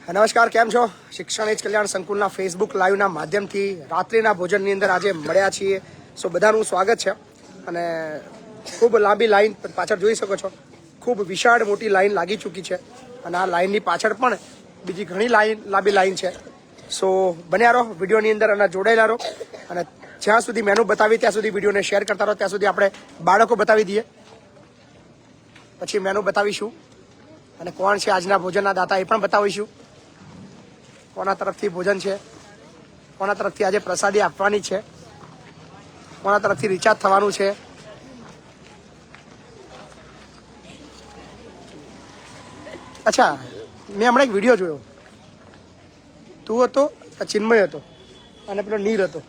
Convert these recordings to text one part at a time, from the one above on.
નમસ્કાર, કેમ છો? શિક્ષણ એજ કલ્યાણ સંકુલના ફેસબુક લાઈવના માધ્યમથી રાત્રિના ભોજનની અંદર આજે મળ્યા છીએ. સો બધાનું સ્વાગત છે. અને ખૂબ લાંબી લાઈન પાછળ જોઈ શકો છો. ખૂબ વિશાળ મોટી લાઈન લાગી ચૂકી છે અને આ લાઈનની પાછળ પણ બીજી ઘણી લાંબી લાઈન છે. સો બન્યા રહો વિડીયોની અંદર અને જોડાયેલા રહો. અને જ્યાં સુધી મેનુ બતાવી ત્યાં સુધી વિડીયોને શેર કરતા રહો. ત્યાં સુધી આપણે બાળકો બતાવી દઈએ, પછી મેનુ બતાવીશું અને કોણ છે આજના ભોજનના દાતા એ પણ બતાવીશું. કોના તરફથી ભોજન છે, કોના તરફથી આજે પ્રસાદી આપવાની છે, કોના તરફથી રિચાર્જ થવાનું છે. અચ્છા, મેં હમણાં એક વિડીયો જોયો. તું હતો, ચિન્મય હતો અને પેલો નીલ હતો.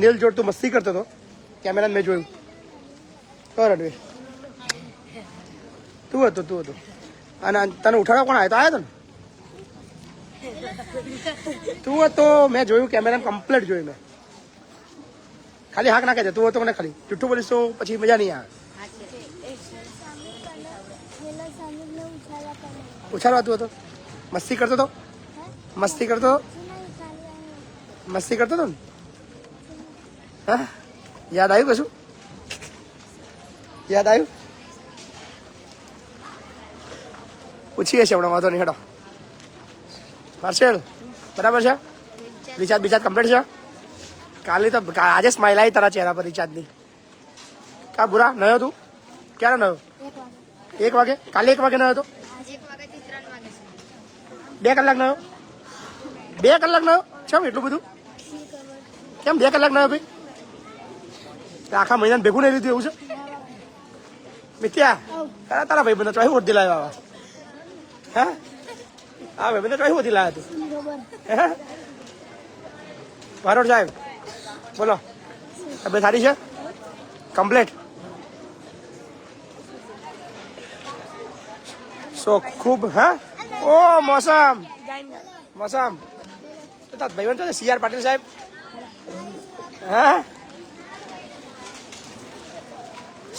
નીલ જોડ તું મસ્તી કરતો હતો. કેમેરા મેં જોયું. કર અડવે તું હતો અને તને ઉઠાડવા કોણ આવ્યો? તો આવ્યો હતો ને તું હતો. મેં જોયું, કેમેરા કમ્પ્લીટ જોયું મેં. ખાલી હાક ના કહેજે તું હતો મને. ખાલી જૂઠું બોલીશ તો પછી મજા નહીં આવે. ઉછાળવા તું હતો? મસ્તી કરતો હતો? મસ્તી કરતો હતો ને? હા, યાદ આવ્યું કશું? યાદ આવ્યું? પૂછીએ છે હમણાં, વાંધો નહીં. હેડો માર્શલ, બરાબર છે? રિચાર્જ કમ્પ્લીટ છે? કાલે તો આજે સ્માઇલ આવી તારા ચહેરા પર રિચાર્જની. કા બુરા નયો તું? ક્યારે નયો? 1 વાગે. કાલે 1 વાગે નયો હતો? 2 કલાક નયો? 2 કલાક નયો? કેમ એટલું બધું? કેમ 2 કલાક નયો ભાઈ? આખા મહિનાને ભેગું નહીં લીધું એવું છે? મિત્યા તારા ભાઈ બંધ ચોહી વધી લાવ્યા આવા. હા, હા ભાઈ બંધ ચોહી વધી લાવ્યા તું. બારોટ સાહેબ બોલો, તબિયત સારી છે? કમ્પ્લીટ? સો ખૂબ. હા, ઓ મોસમ ભાઈ બંધ CR પાટીલ સાહેબ. હા,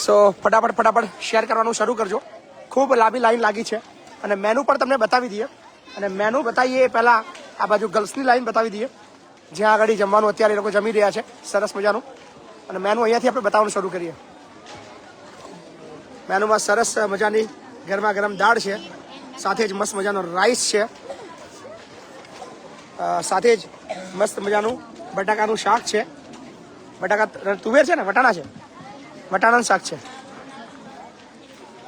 સો ફટાફટ શેર કરવાનું શરૂ કરજો. ખૂબ લાંબી લાઈન લાગી છે અને મેનુ પણ તમને બતાવી દઈએ. અને મેનુ બતાવીએ પહેલાં આ બાજુ ગર્લ્સની લાઈન બતાવી દઈએ, જ્યાં આગળ જમવાનું અત્યારે એ લોકો જમી રહ્યા છે સરસ મજાનું. અને મેનુ અહીંયાથી આપણે બતાવવાનું શરૂ કરીએ. મેનુમાં સરસ મજાની ગરમા ગરમ દાળ છે, સાથે જ મસ્ત મજાનો રાઈસ છે, સાથે જ મસ્ત મજાનું બટાકાનું શાક છે. બટાકા તુવેર છે ને, વટાણા છે, વટાણાનું શાક છે.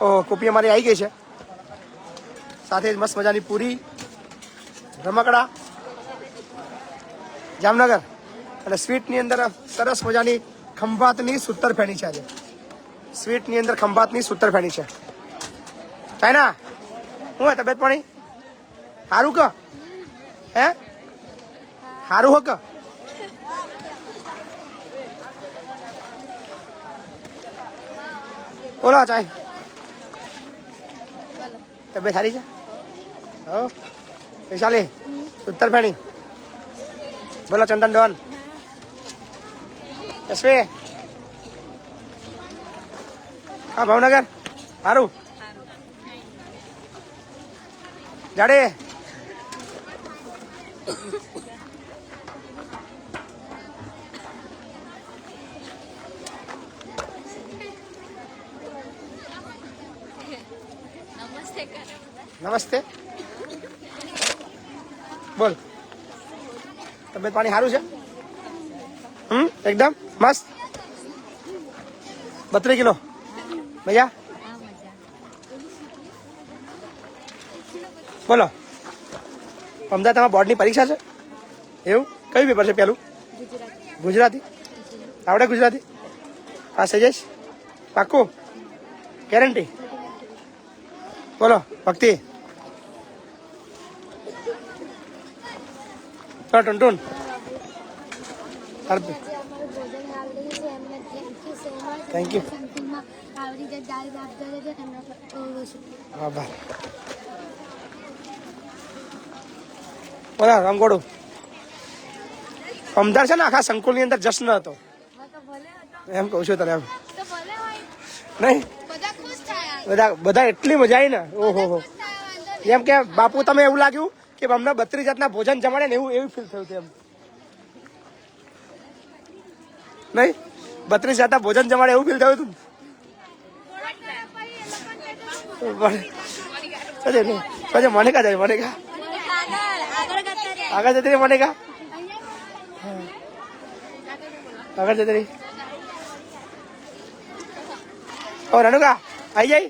ઓહ, કોપી અમારી આવી ગઈ છે. સાથે જ મસ્ત મજાની પૂરી, રમકડા, જામનગર. અને સ્વીટની અંદર સરસ મજાની ખંભાતની સૂતરફેણી છે. આજે સ્વીટની અંદર ખંભાતની સૂતરફેણી છે. ચાઇના શું હે તબિયત પાણી? સારું ક હે? સારું હો ક? બોલો ચાય, તબિયત સારી છે? હો વૈશાલી સૂતરફેણી. બોલો ચંદન ડોન, યશવી હા ભાવનગર. સારું જાડે. નમસ્તે. બોલ, તબિયત પાણી સારું છે? એકદમ મસ્ત. 32 કિલો ભૈયા. બોલો, અમદાવાદ તમારા બોર્ડની પરીક્ષા છે? એવું? કયું પેપર છે પહેલું? ગુજરાતી. આવડે ગુજરાતી? પાસે જઈશ પાક્કું? ગેરંટી? બોલો ભક્તિ. ટુન થેન્ક યુ. આભાર. બોલા રામગોડું. અમદાર છે ને આખા સંકુલની અંદર જશ્ન હતો. એમ કહું છું તને. એમ નહીં બધા એટલી મજા આવી ને, ઓહો. એમ કે બાપુ તમે એવું લાગ્યું કે અમને 32 જાતના ભોજન જમાડે ને એવું ફીલ થયું એમ નહીં? 32 જાતના ભોજન જમાડે એવું ફીલ થયું હતું? મોનિકા જાય, મોનિકા આગળ જતી રહી, મોનિકા આગળ જતી રહી. ઓ રણુકા આવી જાય,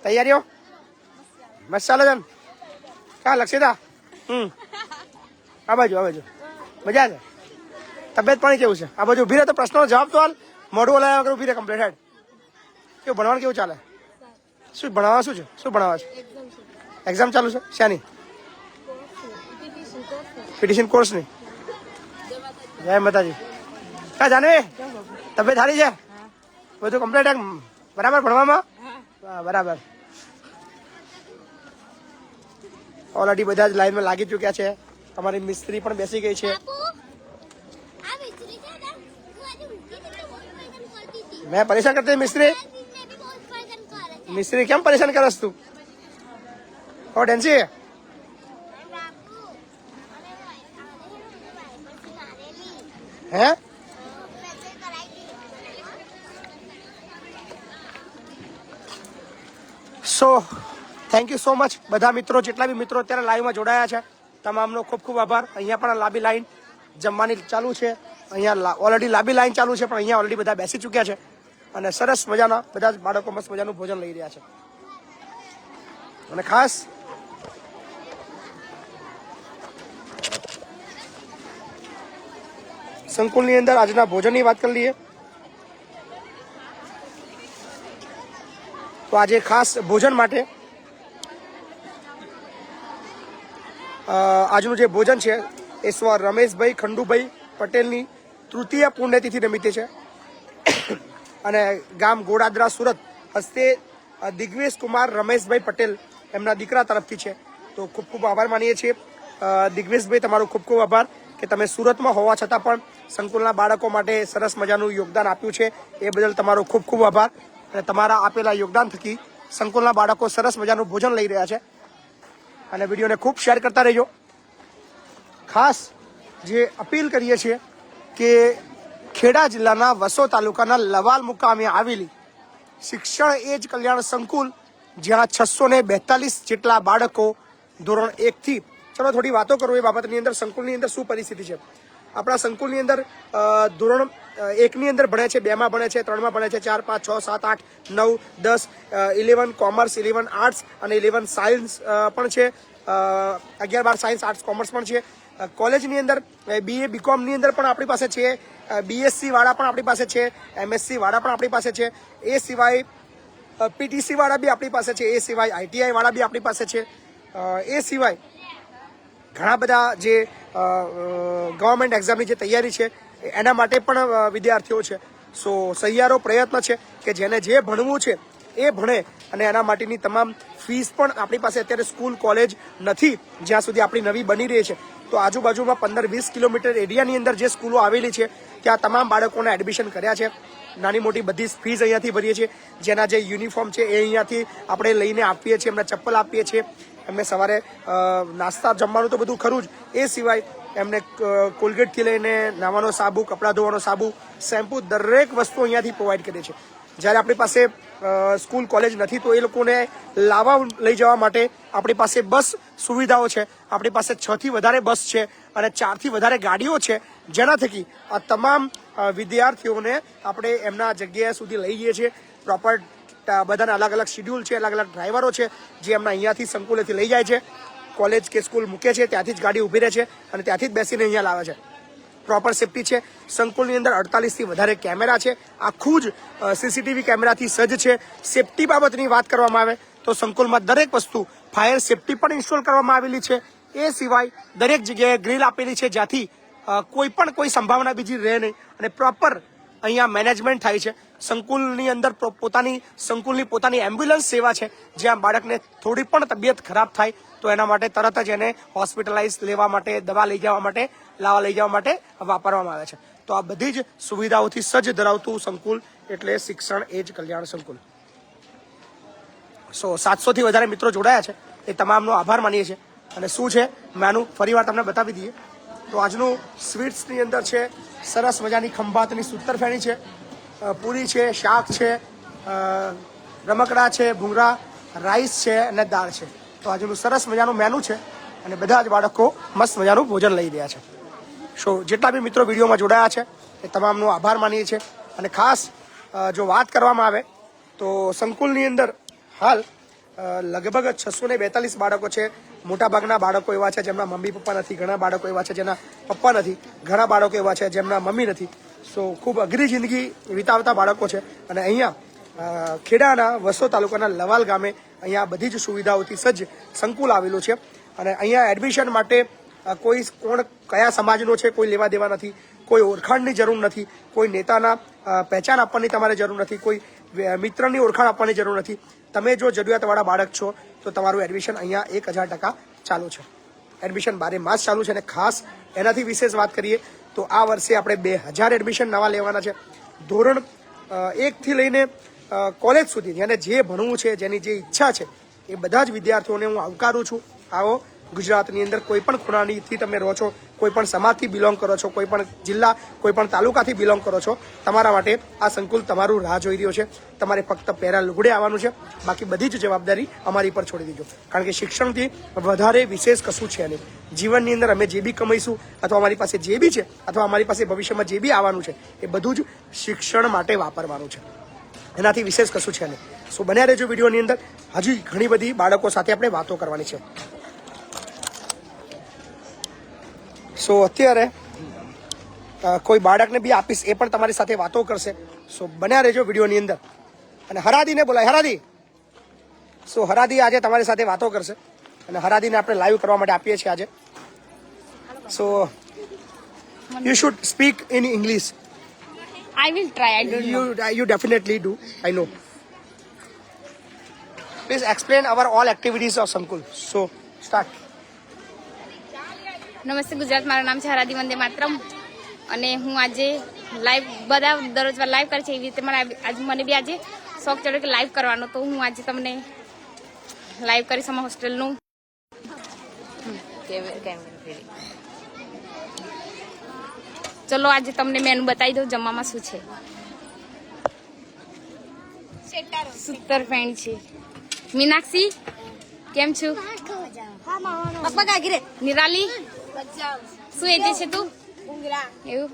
તૈયારીઓ મસ્ત ચાલે છે. ક્યાં લક્ષિતા? આ બાજુ મજા છે. તબિયત પાણી કેવું છે? આ બાજુ ઉભી રહે તો પ્રશ્નનો જવાબ તો હાલ. મોઢું ઓલાવ્યા વગર ઉભી રહે, કમ્પ્લીટ હેડ. કેવું ભણવાનું કેવું ચાલે? શું ભણાવવા શું છે? શું ભણાવવા છે? એક્ઝામ ચાલુ છે? શાની? પીટીસી કોર્સની. જય માતાજી. કા જાનવી તબિયત સારી છે? બધું કમ્પ્લીટ બરાબર ભણવામાં? બરાબર. ઓલરેડી બધા જ લાઈનમાં લાગી ચૂક્યા છે. તમારી મિસ્ત્રી પણ બેસી ગઈ છે. મેં પરેશાન કરતી મિસ્ત્રી કેમ પરેશાન કરસ તું? ઓ ડેન્સી હે? So thank you so much બધા મિત્રો, જેટલા બી મિત્રો અત્યારે લાઈવમાં જોડાયા છે તમામનો ખૂબ ખૂબ આભાર. અહીંયા પણ લાંબી લાઈન જમવાની ચાલુ છે. અહીંયા ઓલરેડી લાંબી લાઈન ચાલુ છે, પણ અહીંયા ઓલરેડી બધા બેસી ચૂક્યા છે અને સરસ મજાના બધા જ બાળકો મસ્ત મજાનું ભોજન લઈ રહ્યા છે. અને ખાસ સંકુલની અંદર આજના ભોજનની વાત કરી લઈએ તો આજે ખાસ ભોજન માટે આજનું જે ભોજન છે એ સ્વ રમેશભાઈ ખંડુભાઈ પટેલની તૃતીય પુણ્યતિથિ નિમિત્તે છે અને ગામ ગોડાદરા સુરત હસ્તે દિગ્વેશ કુમાર રમેશભાઈ પટેલ એમના દીકરા તરફથી છે. તો ખૂબ ખૂબ આભાર માનીએ છીએ દિગ્વેશભાઈ, તમારો ખૂબ ખૂબ આભાર કે તમે સુરતમાં હોવા છતાં પણ સંકુલના બાળકો માટે સરસ મજાનું યોગદાન આપ્યું છે. એ બદલ તમારો ખૂબ ખૂબ આભાર. અને તમારા આપેલા યોગદાન થકી સંકુલના બાળકો સરસ મજાનું ભોજન લઈ રહ્યા છે. અને વિડીયોને ખૂબ શેર કરતા રહેજો. ખાસ જે અપીલ કરીએ છીએ કે ખેડા જિલ્લાના વસો તાલુકાના લવાલ મુકામે આવેલી શિક્ષણ એજ કલ્યાણ સંકુલ, જ્યાં 642 જેટલા બાળકો ધોરણ 1 થી, ચલો થોડી વાતો કરું એ બાબતની અંદર. સંકુલની અંદર શું પરિસ્થિતિ છે? આપણા સંકુલની અંદર ધોરણ 1 ની અંદર ભણે છે, 2 માં ભણે છે, 3 માં ભણે છે, 4, 5, 6, 7, 8, 9, 10, 11 કોમર્સ, 11 આર્ટ્સ અને 11 સાયન્સ પણ છે. 11, 12 સાયન્સ, આર્ટ્સ, કોમર્સ પણ છે. કોલેજની અંદર BA BComની અંદર પણ આપણી પાસે છે. BSc વાળા પણ આપણી પાસે છે. MSc વાળા પણ આપણી પાસે છે. એ સિવાય PTC વાળા બી આપણી પાસે છે. એ સિવાય ITI વાળા બી આપણી પાસે છે. એ સિવાય ઘણા બધા જે ગવર્મેન્ટ એક્ઝામની જે તૈયારી છે એના માટે પણ વિદ્યાર્થીઓ છે. સો સહિયારો પ્રયત્ન છે કે જેને જે ભણવું છે એ ભણે અને એના માટેની તમામ ફીસ પણ આપણી પાસે અત્યારે સ્કૂલ કોલેજ નથી જ્યાં સુધી આપણી નવી બની રહી છે. તો આજુબાજુમાં 15-20 કિલોમીટર એરિયાની અંદર જે સ્કૂલો આવેલી છે ત્યાં તમામ બાળકોને એડમિશન કર્યા છે. નાની મોટી બધી ફીસ અહીંયાથી ભરીએ છીએ. જેના જે યુનિફોર્મ છે એ અહીંયાથી આપણે લઈને આપીએ છીએ, એમને ચપ્પલ આપીએ છીએ, એમને સવારે નાસ્તા જમવાનું તો બધું ખરું જ, એ સિવાય એમને કોલગેટથી લઈને નાવાનો સાબુ, કપડાં ધોવાનો સાબુ, શેમ્પુ, દરેક વસ્તુ અહીંયાથી પ્રોવાઈડ કરીએ છીએ. જ્યારે આપણી પાસે સ્કૂલ કોલેજ નથી તો એ લોકોને લાવવા લઈ જવા માટે આપણી પાસે બસ સુવિધાઓ છે. આપણી પાસે 6 થી વધારે બસ છે અને 4 થી વધારે ગાડીઓ છે, જેના થકી આ તમામ વિદ્યાર્થીઓને આપણે એમના જગ્યા સુધી લઈ જઈએ છીએ. પ્રોપર બધાના અલગ અલગ શિડ્યુલ છે, અલગ અલગ ડ્રાઈવરો છે જે એમના અહીંયાથી સંકુલેથી લઈ જાય છે. કોલેજ કે સ્કૂલ મૂકે છે ત્યાંથી જ ગાડી ઊભી રહે છે અને ત્યાંથી જ બેસીને અહીંયા લાવે છે. પ્રોપર સેફટી છે. સંકુલની અંદર 48 થી વધારે કેમેરા છે. આખું જ CCTV કેમેરાથી સજ્જ છે. સેફટી બાબતની વાત કરવામાં આવે તો સંકુલમાં દરેક વસ્તુ ફાયર સેફટી પણ ઇન્સ્ટોલ કરવામાં આવેલી છે. એ સિવાય દરેક જગ્યાએ ગ્રીલ આપેલી છે જ્યાંથી કોઈ સંભાવના બીજી રહે નહીં અને પ્રોપર અહીંયા મેનેજમેન્ટ થાય છે. સંકુલની અંદર સંકુલની પોતાની એમ્બ્યુલન્સ સેવા છે, જ્યાં બાળકને થોડી પણ તબિયત ખરાબ થાય તો એના માટે તરત જ એને હોસ્પિટલાઇઝ લેવા માટે, દવા લઈ જવા માટે, લઈ જવા માટે વાપરવામાં આવે છે. તો આ બધી જ સુવિધાઓથી સજ્જ ધરાવતું સંકુલ એટલે શિક્ષણ એજ કલ્યાણ સંકુલ. સો 700થી વધારે મિત્રો જોડાયા છે, એ તમામનો આભાર માનીએ છીએ. અને શું છે મેનુ ફરીવાર તમને બતાવી દઈએ તો આજનું સ્વીટ્સની અંદર છે સરસ મજાની ખંભાતની સૂતરફેણી છે, પૂરી છે, શાક છે, રમકડા છે, ભૂંગળા, રાઈસ છે અને દાળ છે. તો આજનું સરસ મજાનું મેનુ છે અને બધા જ બાળકો મસ્ત મજાનું ભોજન લઈ રહ્યા છે. સો જેટલા બી મિત્રો વિડીયોમાં જોડાયા છે એ તમામનો આભાર માનીએ છીએ. અને ખાસ જો વાત કરવામાં આવે તો સંકુલની અંદર હાલ લગભગ 642 બાળકો છે. મોટાભાગના બાળકો એવા છે જેમના મમ્મી પપ્પા નથી, ઘણા બાળકો એવા છે જેના પપ્પા નથી, ઘણા બાળકો એવા છે જેમના મમ્મી નથી. સો ખૂબ અઘરી જિંદગી વિતાવતા બાળકો છે. અને અહીંયા ખેડાના વસો તાલુકાના લવાલ ગામે અહીંયા બધી જ સુવિધાઓથી સજ્જ સંકુલ આવેલું છે. અને અહીંયા એડમિશન માટે કોઈ કોણ કયા સમાજનો છે કોઈ લેવા દેવા નથી, કોઈ ઓળખાણની જરૂર નથી, કોઈ નેતાના પહેચાન આપવાની તમારે જરૂર નથી, કોઈ મિત્રની ઓળખાણ આપવાની જરૂર નથી. તમે જો જરૂરિયાતવાળા બાળક છો તો તમારું એડમિશન અહીંયા 1000% ચાલુ છે. એડમિશન 12 માસ ચાલુ છે. અને ખાસ એનાથી વિશેષ વાત કરીએ તો આ વર્ષે આપણે 2000 એડમિશન નવા લેવાના છે. ધોરણ 1 થી લઈને કોલેજ સુધી જેને જે ભણવું છે, જેની જે ઈચ્છા છે એ બધા જ વિદ્યાર્થીઓને હું આવકારું છું. આવો ગુજરાતની અંદર કોઈ પણ ખૂણાથી તમે રહો છો, કોઈ પણ સમાજથી બિલોંગ કરો છો, કોઈ પણ જિલ્લા, કોઈ પણ તાલુકાથી બિલોંગ કરો છો, તમારા માટે આ સંકુલ તમારું રાહ જોઈ રહ્યો છે. તમારે ફક્ત પહેરા લુગડે આવવાનું છે, બાકી બધી જ જવાબદારી અમારી પર છોડી દીજો. કારણ કે શિક્ષણથી વધારે વિશેષ કશું છે નહીં. જીવનની અંદર અમે જે બી કમાઈશું અથવા અમારી પાસે જે બી છે અથવા અમારી પાસે ભવિષ્યમાં જે બી આવવાનું છે એ બધું જ શિક્ષણ માટે વાપરવાનું છે. એનાથી વિશેષ કશું છે નહીં. સો બન્યા રહેજો વિડીયોની અંદર. હજી ઘણી બધી બાળકો સાથે આપણે વાતો કરવાની છે. સો અત્યારે કોઈ બાળકને બી આપીશ, એ પણ તમારી સાથે વાતો કરશે. સો બન્યા રહેજો વિડીયોની અંદર. અને હરાદીને બોલાય, હરાદી. સો હરાદી આજે તમારી સાથે વાતો કરશે અને હરાદીને આપણે લાઈવ કરવા માટે આપીએ છીએ આજે. So you should speak in English. I will try. I don't know. You definitely do. I know. Please explain our all activities of Sankul. So start. નમસ્તે ગુજરાત, મારું નામ છે હરાદી વંદે માતરમ અને હું આજે લાઈવ બધા દરરોજ લાઈવ કરે છે એવી રીતે મને બી આજે શોખ ચડ્યો કે લાઈવ કરવાનો. તો હું આજે તમને લાઈવ કરીશ અમારા હોસ્ટેલનું. ચલો આજે તમને મેનુ બતાવી દઉં જમવામાં શું છે. સૂતરફેણી છે. મીનાક્ષી કેમ છું? નિરાલી શું એજે છે તું? એવું.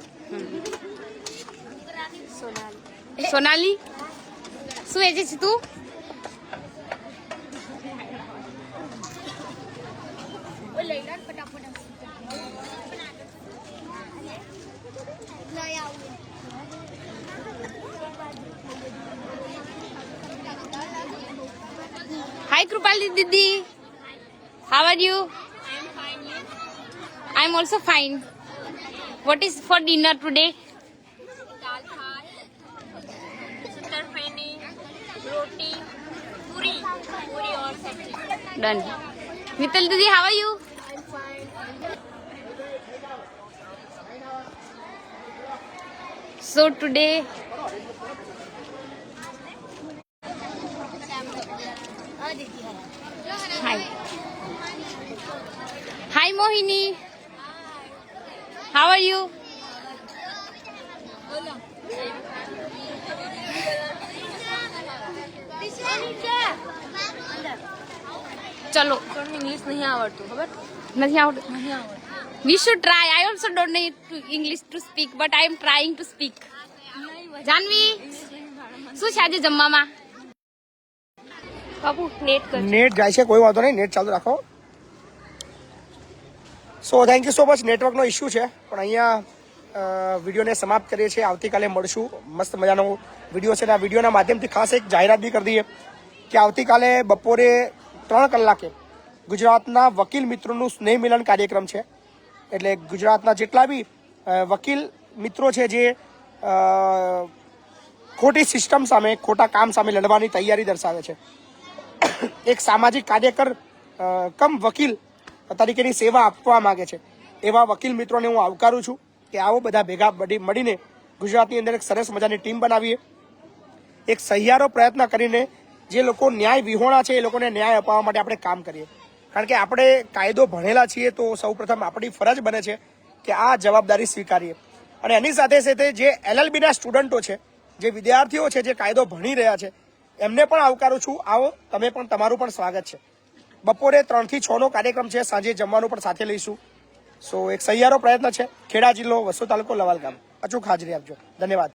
સોનાલી શું એજે છે તું? Hi Krupali Didi, how are you? I'm fine. You? I'm also fine. What is for dinner today? Dal fry, sutarfeni, रोटी, पूरी और सब्जी. Done. Mital Didi, how are you? I'm fine. So today Hi. Hi Mohini. How are you? ચલો English नहीं आवड़તું ખબર નથી આવડતું. We should try. I also don't know English to speak, but I am trying to speak. Janvi શું છે આજે જમવામાં? Babu net કર. નેટ જાય છે, કોઈ વાંધો નહીં, નેટ ચાલુ રાખો. So thank you so much. નેટવર્કનો ઇસ્યુ છે પણ અહીંયા વિડીયોને સમાપ્ત કરીએ છીએ. આવતીકાલે મળશું. મસ્ત મજાનો વિડીયો છે અને આ વિડીયોના માધ્યમથી ખાસ એક જાહેરાત બી કરી દઈએ કે આવતીકાલે બપોરે 3 કલાકે ગુજરાતના વકીલ મિત્રોનું સ્નેહ મિલન કાર્યક્રમ છે. એટલે ગુજરાતના જેટલા બી વકીલ મિત્રો છે જે ખોટી સિસ્ટમ સામે, ખોટા કામ સામે લડવાની તૈયારી દર્શાવે છે, એક સામાજિક કાર્યકર કમ વકીલ તરીકેની સેવા આપવા માંગે છે, એવા વકીલ મિત્રોને હું આવકારું છું કે આવો બધા ભેગા મળીને ગુજરાતની અંદર એક સરસ મજાની ટીમ બનાવીએ, એક સહિયારો પ્રયત્ન કરીને જે લોકો ન્યાય વિહોણા છે એ લોકોને ન્યાય અપાવવા માટે આપણે કામ કરીએ. કારણ કે આપણે કાયદો ભણેલા છીએ તો સૌપ્રથમ આપણી ફરજ બને છે કે આ જવાબદારી સ્વીકારીએ. અને એની સાથે સાથે જે LLBના સ્ટુડન્ટો છે, જે વિદ્યાર્થીઓ છે, જે કાયદો ભણી રહ્યા છે, એમને પણ આવકારું છું. આવો, તમે પણ, તમારું પણ સ્વાગત છે. બપોરે 3 થી 6 નો કાર્યક્રમ છે. સાંજે જમવાનું પણ સાથે લઈશું. સો એક સહિયારો પ્રયત્ન છે. ખેડા જિલ્લો, વસો તાલુકો, લવાલ ગામ. અચૂક હાજરી આપજો. ધન્યવાદ.